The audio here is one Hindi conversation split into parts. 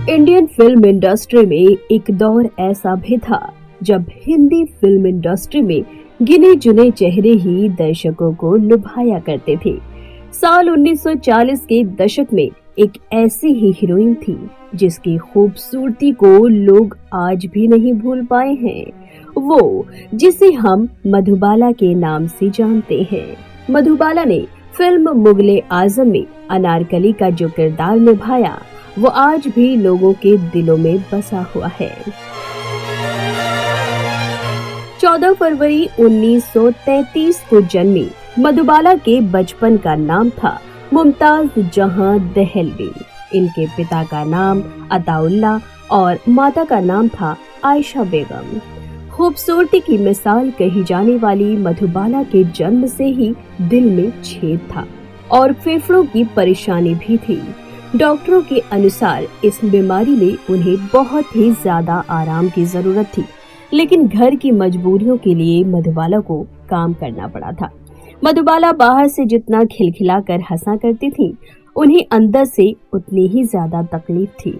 इंडियन फिल्म इंडस्ट्री में एक दौर ऐसा भी था जब हिंदी फिल्म इंडस्ट्री में गिने चुने चेहरे ही दर्शकों को लुभाया करते थे। साल 1940 के दशक में एक ऐसी ही हीरोइन थी जिसकी खूबसूरती को लोग आज भी नहीं भूल पाए हैं, वो जिसे हम मधुबाला के नाम से जानते हैं। मधुबाला ने फिल्म मुगले आजम में अनारकली का जो किरदार निभाया वो आज भी लोगों के दिलों में बसा हुआ है। 14 फरवरी 1933 को जन्मी मधुबाला के बचपन का नाम था मुमताज जहां दहलवी। इनके पिता का नाम अताउल्ला और माता का नाम था आयशा बेगम। खूबसूरती की मिसाल कही जाने वाली मधुबाला के जन्म से ही दिल में छेद था और फेफड़ों की परेशानी भी थी। डॉक्टरों के अनुसार इस बीमारी में उन्हें बहुत ही ज्यादा आराम की जरूरत थी, लेकिन घर की मजबूरियों के लिए मधुबाला को काम करना पड़ा था। मधुबाला बाहर से जितना खिलखिलाकर हंसा करती थी, उन्हें अंदर से उतनी ही ज्यादा तकलीफ थी।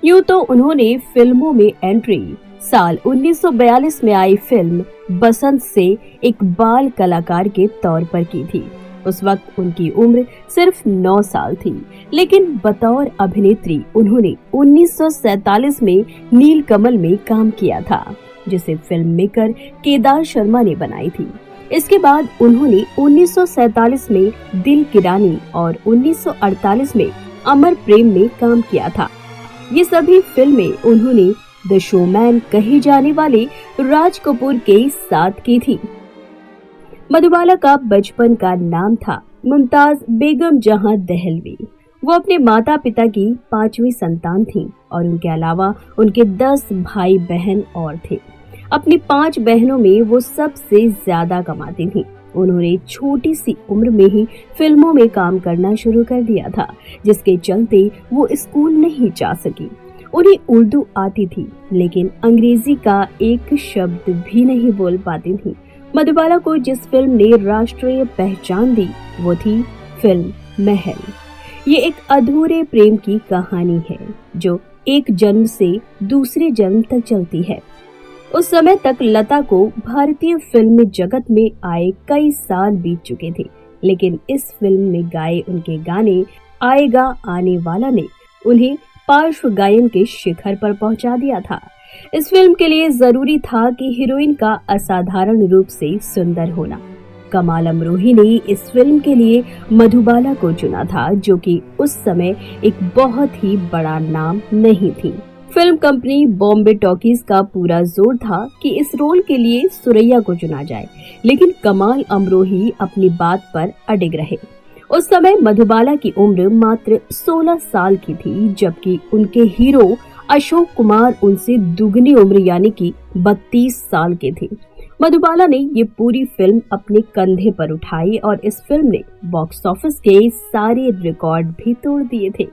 यूं तो उन्होंने फिल्मों में एंट्री साल 1942 में आई फिल्म बसंत से एक बाल कलाकार के तौर पर की थी। उस वक्त उनकी उम्र सिर्फ 9 साल थी, लेकिन बतौर अभिनेत्री उन्होंने 1947 में नीलकमल में काम किया था, जिसे फिल्म मेकर केदार शर्मा ने बनाई थी। इसके बाद उन्होंने 1947 में दिल की रानी और 1948 में अमर प्रेम में काम किया था। ये सभी फिल्में उन्होंने द शोमैन कहे जाने वाले राज कपूर के साथ की थी। मधुबाला का बचपन का नाम था मुमताज बेगम जहां दहलवी। वो अपने माता पिता की 5वीं संतान थी और उनके अलावा उनके 10 भाई बहन और थे। अपनी 5 बहनों में वो सबसे ज्यादा कमाती थी। उन्होंने छोटी सी उम्र में ही फिल्मों में काम करना शुरू कर दिया था, जिसके चलते वो स्कूल नहीं जा सकी। उन्हें उर्दू आती थी, लेकिन अंग्रेजी का एक शब्द भी नहीं बोल पाती थी। मधुबाला को जिस फिल्म ने राष्ट्रीय पहचान दी वो थी फिल्म महल। ये एक अधूरे प्रेम की कहानी है जो एक जन्म से दूसरे जन्म तक चलती है। उस समय तक लता को भारतीय फिल्म जगत में आए कई साल बीत चुके थे, लेकिन इस फिल्म में गाए उनके गाने आएगा आने वाला ने उन्हें पार्श्व गायन के शिखर पर पहुंचा दिया था। इस फिल्म के लिए जरूरी था कि हीरोइन का असाधारण रूप से सुंदर होना। कमाल अमरोही ने इस फिल्म के लिए मधुबाला को चुना था, जो कि उस समय एक बहुत ही बड़ा नाम नहीं थी। फिल्म कंपनी बॉम्बे टॉकीज का पूरा जोर था कि इस रोल के लिए सुरैया को चुना जाए, लेकिन कमाल अमरोही अपनी बात पर अडिग रहे। उस समय मधुबाला की उम्र मात्र 16 साल की थी, जबकि उनके हीरो अशोक कुमार उनसे दुगनी उम्र यानी कि 32 साल के थे। मधुबाला ने ये पूरी फिल्म अपने कंधे पर उठाई और इस फिल्म ने बॉक्स ऑफिस के सारे रिकॉर्ड भी तोड़ दिए थे।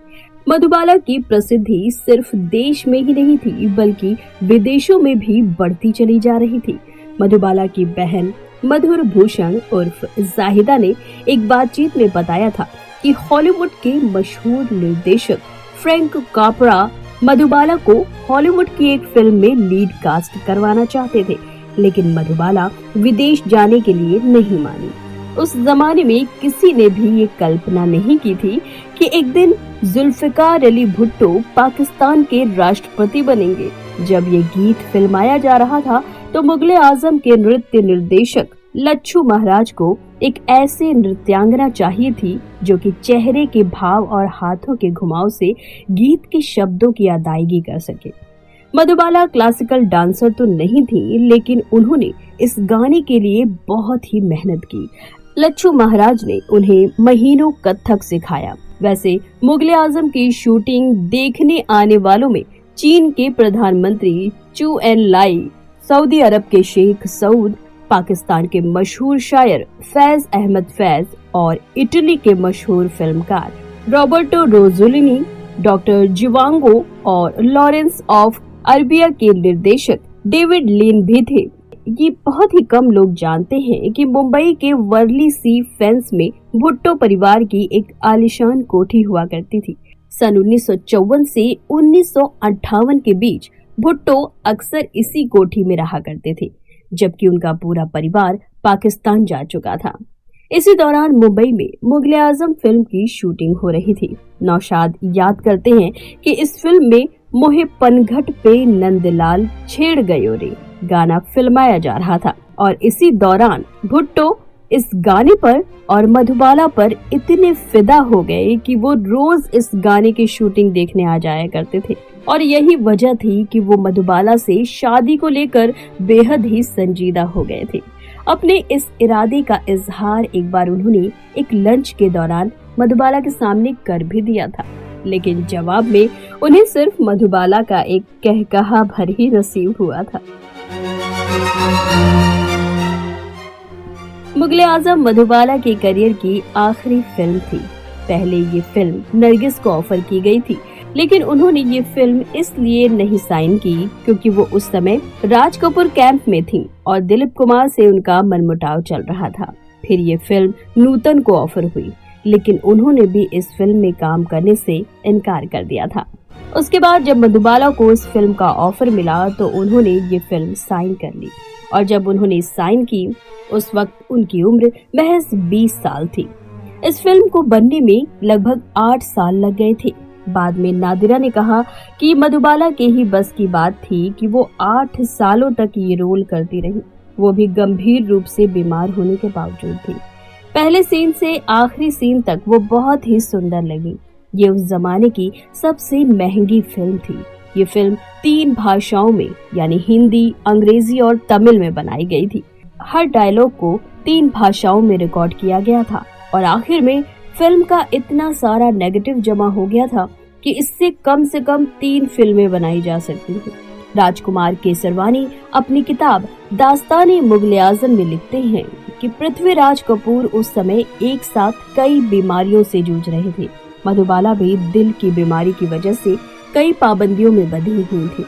मधुबाला की प्रसिद्धि सिर्फ देश में ही नहीं थी, बल्कि विदेशों में भी बढ़ती चली जा रही थी। मधुबाला की बहन मधुर भूषण उर्फ जाहिदा ने एक बातचीत में बताया था कि हॉलीवुड के मशहूर निर्देशक फ्रैंक कापरा मधुबाला को हॉलीवुड की एक फिल्म में लीड कास्ट करवाना चाहते थे, लेकिन मधुबाला विदेश जाने के लिए नहीं मानी। उस जमाने में किसी ने भी ये कल्पना नहीं की थी कि एक दिन जुल्फिकार अली भुट्टो पाकिस्तान के राष्ट्रपति बनेंगे। जब ये गीत फिल्माया जा रहा था तो मुगले आजम के नृत्य निर्देशक लच्छू महाराज को एक ऐसे नृत्यांगना चाहिए थी जो कि चेहरे के भाव और हाथों के घुमाव से गीत के शब्दों की अदायगी कर सके। मधुबाला क्लासिकल डांसर तो नहीं थी, लेकिन उन्होंने इस गाने के लिए बहुत ही मेहनत की। लच्छू महाराज ने उन्हें महीनों कथक सिखाया। वैसे मुगले आजम की शूटिंग देखने आने वालों में चीन के प्रधानमंत्री चू एन लाई, सऊदी अरब के शेख सऊद, पाकिस्तान के मशहूर शायर फैज अहमद फैज और इटली के मशहूर फिल्मकार रॉबर्टो रोज़ोलिनी, डॉक्टर जिवांगो और लॉरेंस ऑफ अरबिया के निर्देशक डेविड लिन भी थे। ये बहुत ही कम लोग जानते हैं कि मुंबई के वर्ली सी फेंस में भुट्टो परिवार की एक आलीशान कोठी हुआ करती थी। सन 1954 से 1958 के बीच भुट्टो अक्सर इसी कोठी में रहा करते थे, जबकि उनका पूरा परिवार पाकिस्तान जा चुका था। इसी दौरान मुंबई में मुगले आजम फिल्म की शूटिंग हो रही थी। नौशाद याद करते हैं कि इस फिल्म में मोहे पनघट पे नंदलाल छेड़ गयो रे गाना फिल्माया जा रहा था और इसी दौरान भुट्टो इस गाने पर और मधुबाला पर इतने फिदा हो गए कि वो रोज इस गाने की शूटिंग देखने आ जाया करते थे और यही वजह थी कि वो मधुबाला से शादी को लेकर बेहद ही संजीदा हो गए थे। अपने इस इरादे का इजहार एक बार उन्होंने एक लंच के दौरान मधुबाला के सामने कर भी दिया था, लेकिन जवाब में उन्हें सिर्फ मधुबाला का एक कहकहा भर ही नसीब हुआ था। मुगले आजम मधुबाला के करियर की आखिरी फिल्म थी। पहले ये फिल्म नरगिस को ऑफर की गई थी, लेकिन उन्होंने ये फिल्म इसलिए नहीं साइन की क्योंकि वो उस समय राज कपूर कैंप में थी और दिलीप कुमार से उनका मनमुटाव चल रहा था। फिर ये फिल्म नूतन को ऑफर हुई, लेकिन उन्होंने भी इस फिल्म में काम करने से इनकार कर दिया था। उसके बाद जब मधुबाला को इस फिल्म का ऑफर मिला तो उन्होंने ये फिल्म साइन कर ली और जब उन्होंने साइन की उस वक्त उनकी उम्र महज 20 साल थी। इस फिल्म को बनने में लगभग 8 साल लग गए थे। बाद में नादिरा ने कहा कि मधुबाला के ही बस की बात थी कि वो 8 सालों तक ये रोल करती रही, वो भी गंभीर रूप से बीमार होने के बावजूद भी। पहले सीन से आखिरी सीन तक वो बहुत ही सुंदर लगी। ये उस जमाने की सबसे महंगी फिल्म थी। ये फिल्म 3 भाषाओं में यानी हिंदी, अंग्रेजी और तमिल में बनाई गई थी। हर डायलॉग को 3 भाषाओं में रिकॉर्ड किया गया था और आखिर में फिल्म का इतना सारा नेगेटिव जमा हो गया था कि इससे कम से कम 3 फिल्में बनाई जा सकती थी। राजकुमार केसरवानी अपनी किताब दास्तान-ए मुगले आजम में लिखते हैं कि पृथ्वीराज कपूर उस समय एक साथ कई बीमारियों से जूझ रहे थे। मधुबाला भी दिल की बीमारी की वजह से कई पाबंदियों में बंधी हुई थी।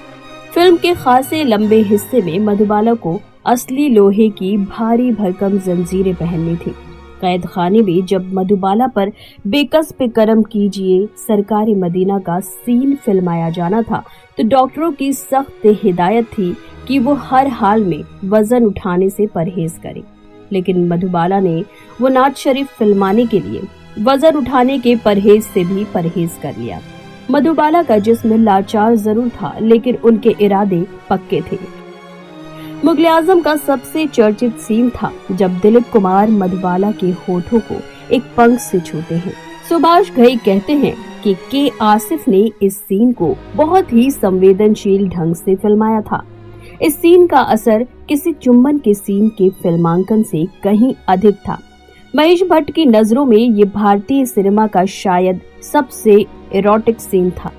फिल्म के खासे लंबे हिस्से में मधुबाला को असली लोहे की भारी भरकम जंजीरें पहननी थी। कैद खाने में जब मधुबाला पर बेकस पे करम कीजिए सरकारी मदीना का सीन फिल्माया जाना था तो डॉक्टरों की सख्त हिदायत थी कि वो हर हाल में वजन उठाने से परहेज करें, लेकिन मधुबाला ने वो नाज शरीफ फिल्माने के लिए वजन उठाने के परहेज से भी परहेज कर लिया। मधुबाला का जिस्म लाचार जरूर था, लेकिन उनके इरादे पक्के थे। मुगले आजम का सबसे चर्चित सीन था जब दिलीप कुमार मधुबाला के होठों को एक पंख से छूते हैं। सुभाष घई कहते हैं कि के आसिफ ने इस सीन को बहुत ही संवेदनशील ढंग से फिल्माया था। इस सीन का असर किसी चुम्बन के सीन के फिल्मांकन से कहीं अधिक था। महेश भट्ट की नजरों में ये भारतीय सिनेमा का शायद सबसे एरोटिक सीन था।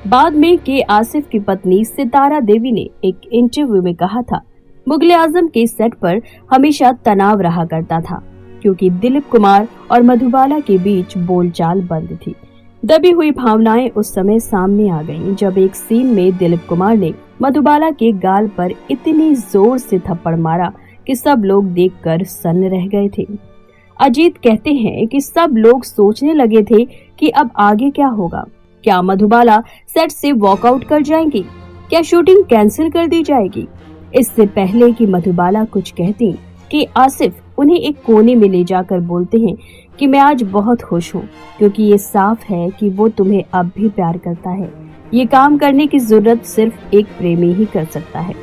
बाद में के आसिफ की पत्नी सितारा देवी ने एक इंटरव्यू में कहा था, मुगले आजम के सेट पर हमेशा तनाव रहा करता था क्योंकि दिलीप कुमार और मधुबाला के बीच बोलचाल बंद थी। दबी हुई भावनाएं उस समय सामने आ गईं जब एक सीन में दिलीप कुमार ने मधुबाला के गाल पर इतनी जोर से थप्पड़ मारा कि सब लोग देखकर सन्न रह गए थे। अजीत कहते हैं कि सब लोग सोचने लगे थे कि अब आगे क्या होगा। क्या मधुबाला सेट से वॉकआउट कर जाएंगी? क्या शूटिंग कैंसिल कर दी जाएगी? इससे पहले कि मधुबाला कुछ कहती कि आसिफ उन्हें एक कोने में ले जाकर बोलते हैं कि मैं आज बहुत खुश हूँ क्योंकि ये साफ है कि वो तुम्हें अब भी प्यार करता है। ये काम करने की जरूरत सिर्फ एक प्रेमी ही कर सकता है।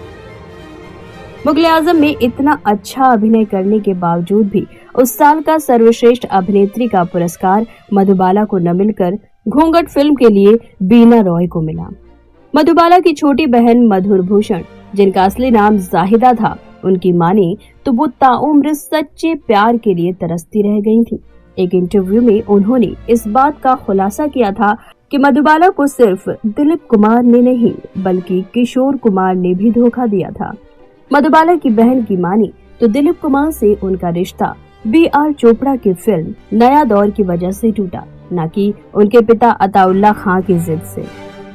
मुगले आजम में इतना अच्छा अभिनय करने के बावजूद भी उस साल का सर्वश्रेष्ठ अभिनेत्री का पुरस्कार मधुबाला को न मिलकर घूंघट फिल्म के लिए बीना रॉय को मिला। मधुबाला की छोटी बहन मधुर भूषण, जिनका असली नाम जाहिदा था, उनकी माने तो वो ताउम्र सच्चे प्यार के लिए तरसती रह गई थी। एक इंटरव्यू में उन्होंने इस बात का खुलासा किया था कि मधुबाला को सिर्फ दिलीप कुमार ने नहीं बल्कि किशोर कुमार ने भी धोखा दिया था। मधुबाला की बहन की माने तो दिलीप कुमार से उनका रिश्ता B.R. चोपड़ा की फिल्म नया दौर की वजह से टूटा, न कि उनके पिता अताउल्ला खां की जिद से।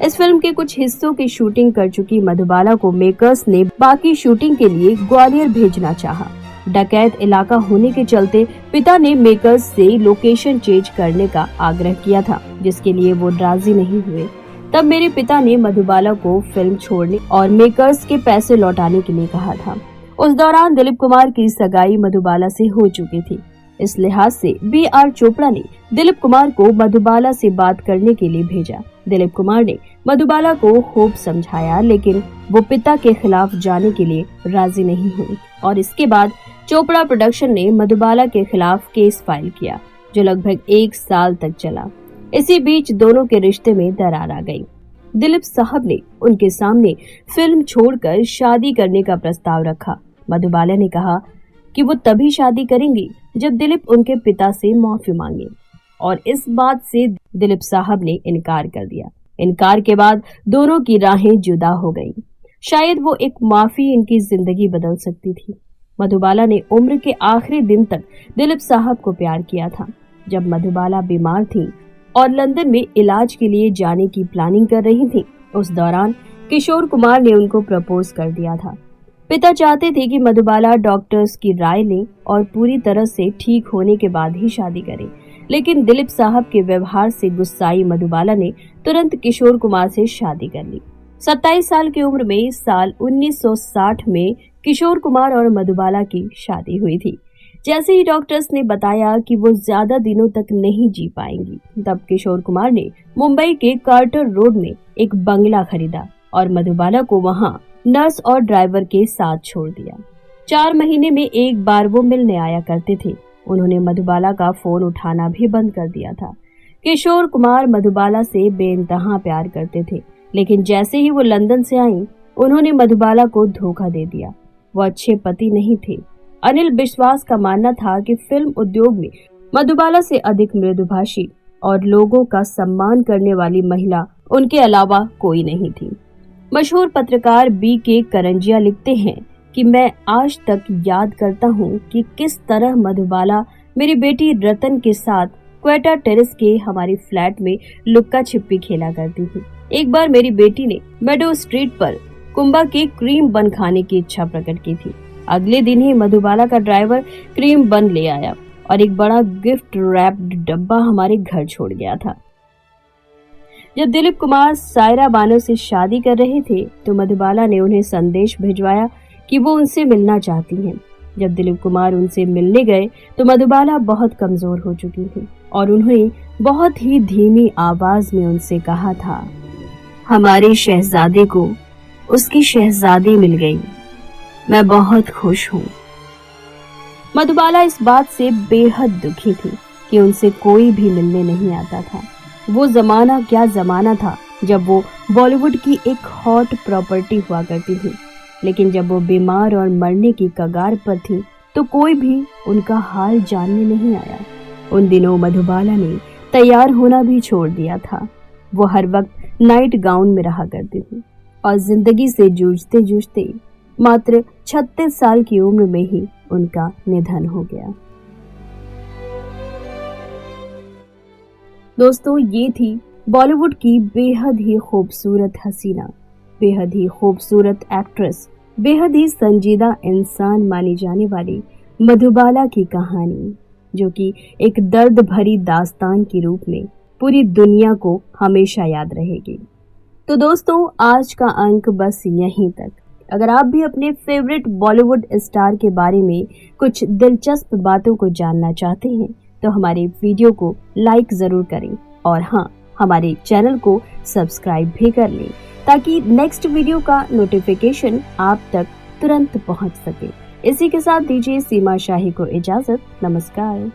इस फिल्म के कुछ हिस्सों की शूटिंग कर चुकी मधुबाला को मेकर्स ने बाकी शूटिंग के लिए ग्वालियर भेजना चाहा, डकैत इलाका होने के चलते पिता ने मेकर्स से लोकेशन चेंज करने का आग्रह किया था, जिसके लिए वो राजी नहीं हुए। तब मेरे पिता ने मधुबाला को फिल्म छोड़ने और मेकर्स के पैसे लौटाने के लिए कहा था। उस दौरान दिलीप कुमार की सगाई मधुबाला से हो चुकी थी। इस लिहाज से B.R. चोपड़ा ने दिलीप कुमार को मधुबाला से बात करने के लिए भेजा। दिलीप कुमार ने मधुबाला को खूब समझाया, लेकिन वो पिता के खिलाफ जाने के लिए राजी नहीं हुई और इसके बाद चोपड़ा प्रोडक्शन ने मधुबाला के खिलाफ केस फाइल किया, जो लगभग 1 साल तक चला। इसी बीच दोनों के रिश्ते में दरार आ गई। दिलीप साहब ने उनके सामने फिल्म छोड़कर शादी करने का प्रस्ताव रखा। मधुबाला ने कहा कि वो तभी शादी करेंगी जब दिलीप उनके पिता से माफी मांगे और इस बात से दिलीप साहब ने इनकार कर दिया। इनकार के बाद दोनों की राहें जुदा हो गईं। शायद वो एक माफी इनकी जिंदगी बदल सकती थी। मधुबाला ने उम्र के आखिरी दिन तक दिलीप साहब को प्यार किया था। जब मधुबाला बीमार थी और लंदन में इलाज के लिए जाने की प्लानिंग कर रही थी, उस दौरान किशोर कुमार ने उनको प्रपोज कर दिया था। पिता चाहते थे कि मधुबाला डॉक्टर्स की राय लें और पूरी तरह से ठीक होने के बाद ही शादी करें, लेकिन दिलीप साहब के व्यवहार से गुस्साई मधुबाला ने तुरंत किशोर कुमार से शादी कर ली। 27 साल की उम्र में साल 1960 में किशोर कुमार और मधुबाला की शादी हुई थी। जैसे ही डॉक्टर्स ने बताया कि वो ज्यादा दिनों तक नहीं जी पाएंगी, तब किशोर कुमार ने मुंबई के कार्टर रोड में एक बंगला खरीदा और मधुबाला को वहां नर्स और ड्राइवर के साथ छोड़ दिया। 4 महीने में एक बार वो मिलने आया करते थे। उन्होंने मधुबाला का फोन उठाना भी बंद कर दिया था। किशोर कुमार मधुबाला से बेइंतहा प्यार करते थे, लेकिन जैसे ही वो लंदन से आई, उन्होंने मधुबाला को धोखा दे दिया। वो अच्छे पति नहीं थे। अनिल विश्वास का मानना था कि फिल्म उद्योग में मधुबाला से अधिक मृदुभाषी और लोगों का सम्मान करने वाली महिला उनके अलावा कोई नहीं थी। मशहूर पत्रकार B.K. करंजिया लिखते हैं कि मैं आज तक याद करता हूँ कि किस तरह मधुबाला मेरी बेटी रतन के साथ क्वेटा टेरेस के हमारी फ्लैट में लुक्का छिपी खेला करती थी। एक बार मेरी बेटी ने मेडो स्ट्रीट पर कुंबा के क्रीम बन खाने की इच्छा प्रकट की थी। अगले दिन ही मधुबाला का ड्राइवर क्रीम बन ले आया और एक बड़ा गिफ्ट रैप्ड डब्बा हमारे घर छोड़ गया था। जब दिलीप कुमार सायरा बानो से शादी कर रहे थे, तो मधुबाला ने उन्हें संदेश भिजवाया कि वो उनसे मिलना चाहती हैं। जब दिलीप कुमार उनसे मिलने गए, तो मधुबाला बहुत कमजोर हो चुकी थी और उन्होंने बहुत ही धीमी आवाज में उनसे कहा था, हमारे शहजादे को उसकी शहजादी मिल गई, मैं बहुत खुश हूँ। मधुबाला इस बात से बेहद दुखी थी कि उनसे कोई भी मिलने नहीं आता था। वो जमाना क्या जमाना था जब वो बॉलीवुड की एक हॉट प्रॉपर्टी हुआ करती थी, लेकिन जब वो बीमार और मरने की कगार पर थी, तो कोई भी उनका हाल जानने नहीं आया। उन दिनों मधुबाला ने तैयार होना भी छोड़ दिया था। वो हर वक्त नाइट गाउन में रहा करती थी और जिंदगी से जूझते जूझते मात्र 36 साल की उम्र में ही उनका निधन हो गया। दोस्तों, ये थी बॉलीवुड की बेहद ही खूबसूरत हसीना, बेहद ही खूबसूरत एक्ट्रेस, बेहद ही संजीदा इंसान मानी जाने वाली मधुबाला की कहानी, जो कि एक दर्द भरी दास्तान के रूप में पूरी दुनिया को हमेशा याद रहेगी। तो दोस्तों, आज का अंक बस यहीं तक। अगर आप भी अपने फेवरेट बॉलीवुड स्टार के बारे में कुछ दिलचस्प बातों को जानना चाहते हैं, तो हमारे वीडियो को लाइक जरूर करें और हाँ, हमारे चैनल को सब्सक्राइब भी कर लें, ताकि नेक्स्ट वीडियो का नोटिफिकेशन आप तक तुरंत पहुंच सके। इसी के साथ दीजिए सीमा शाही को इजाजत। नमस्कार।